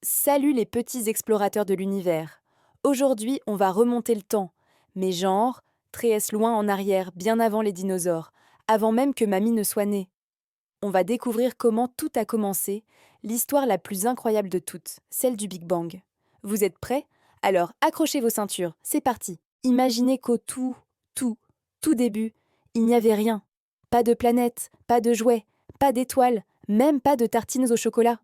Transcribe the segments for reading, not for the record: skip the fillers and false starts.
Salut les petits explorateurs de l'univers. Aujourd'hui, on va remonter le temps, mais genre, très loin en arrière, bien avant les dinosaures, avant même que mamie ne soit née. On va découvrir comment tout a commencé, l'histoire la plus incroyable de toutes, celle du Big Bang. Vous êtes prêts? Alors accrochez vos ceintures, c'est parti. Imaginez qu'au tout, tout début, il n'y avait rien. Pas de planète, pas de jouets, pas d'étoiles, même pas de tartines au chocolat.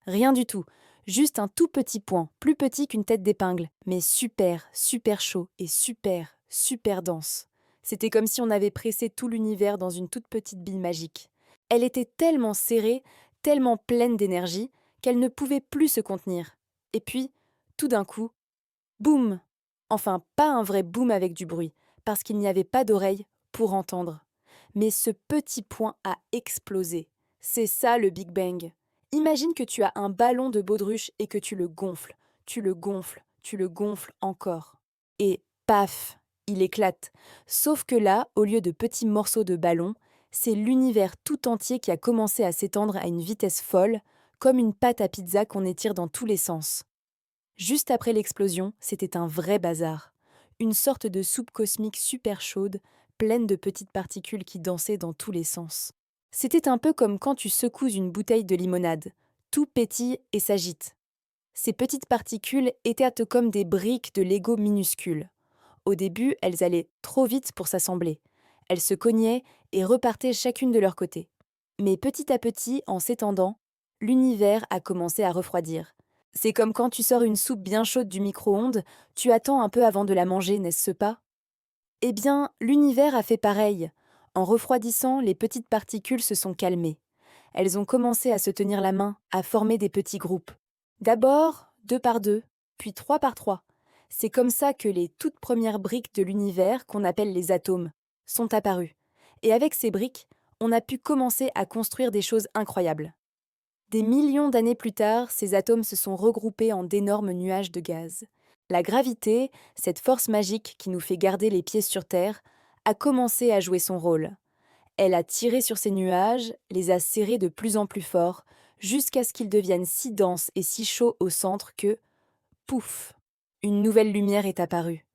Rien du tout. Juste un tout petit point, plus petit qu'une tête d'épingle, mais super, super chaud et super, super dense. C'était comme si on avait pressé tout l'univers dans une toute petite bille magique. Elle était tellement serrée, tellement pleine d'énergie, qu'elle ne pouvait plus se contenir. Et puis, tout d'un coup, boum! Enfin, pas un vrai boum avec du bruit, parce qu'il n'y avait pas d'oreille pour entendre. Mais ce petit point a explosé. C'est ça le Big Bang. Imagine que tu as un ballon de baudruche et que tu le gonfles, tu le gonfles, tu le gonfles encore. Et paf, il éclate. Sauf que là, au lieu de petits morceaux de ballon, c'est l'univers tout entier qui a commencé à s'étendre à une vitesse folle, comme une pâte à pizza qu'on étire dans tous les sens. Juste après l'explosion, c'était un vrai bazar. Une sorte de soupe cosmique super chaude, pleine de petites particules qui dansaient dans tous les sens. C'était un peu comme quand tu secoues une bouteille de limonade. Tout pétille et s'agite. Ces petites particules étaient comme des briques de Lego minuscules. Au début, elles allaient trop vite pour s'assembler. Elles se cognaient et repartaient chacune de leur côté. Mais petit à petit, en s'étendant, l'univers a commencé à refroidir. C'est comme quand tu sors une soupe bien chaude du micro-ondes, tu attends un peu avant de la manger, n'est-ce pas? Eh bien, l'univers a fait pareil. En refroidissant, les petites particules se sont calmées. Elles ont commencé à se tenir la main, à former des petits groupes. D'abord, deux par deux, puis trois par trois. C'est comme ça que les toutes premières briques de l'univers, qu'on appelle les atomes, sont apparues. Et avec ces briques, on a pu commencer à construire des choses incroyables. Des millions d'années plus tard, ces atomes se sont regroupés en d'énormes nuages de gaz. La gravité, cette force magique qui nous fait garder les pieds sur Terre, a commencé à jouer son rôle. Elle a tiré sur ces nuages, les a serrés de plus en plus fort, jusqu'à ce qu'ils deviennent si denses et si chauds au centre que, pouf, une nouvelle lumière est apparue.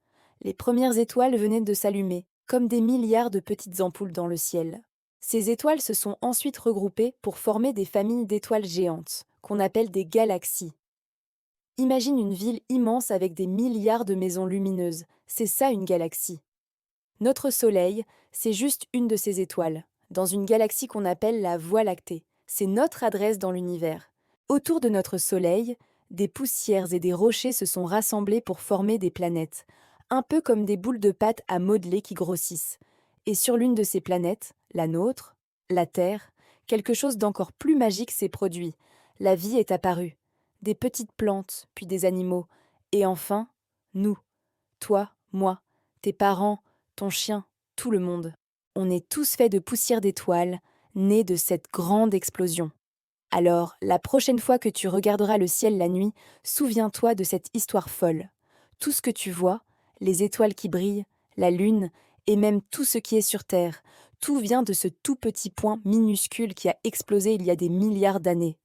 Les premières étoiles venaient de s'allumer, comme des milliards de petites ampoules dans le ciel. Ces étoiles se sont ensuite regroupées pour former des familles d'étoiles géantes, qu'on appelle des galaxies. Imagine une ville immense avec des milliards de maisons lumineuses, c'est ça une galaxie. Notre Soleil, c'est juste une de ces étoiles, dans une galaxie qu'on appelle la Voie lactée. C'est notre adresse dans l'univers. Autour de notre Soleil, des poussières et des rochers se sont rassemblés pour former des planètes, un peu comme des boules de pâte à modeler qui grossissent. Et sur l'une de ces planètes, la nôtre, la Terre, quelque chose d'encore plus magique s'est produit. La vie est apparue. Des petites plantes, puis des animaux. Et enfin, nous. Toi, moi, tes parents, ton chien, tout le monde. On est tous faits de poussière d'étoiles, nés de cette grande explosion. Alors, la prochaine fois que tu regarderas le ciel la nuit, souviens-toi de cette histoire folle. Tout ce que tu vois, les étoiles qui brillent, la lune, et même tout ce qui est sur Terre, tout vient de ce tout petit point minuscule qui a explosé il y a des milliards d'années.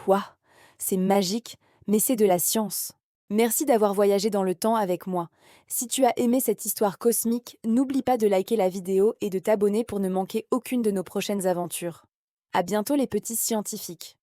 Ouah, c'est magique, mais c'est de la science. Merci d'avoir voyagé dans le temps avec moi. Si tu as aimé cette histoire cosmique, n'oublie pas de liker la vidéo et de t'abonner pour ne manquer aucune de nos prochaines aventures. À bientôt les petits scientifiques.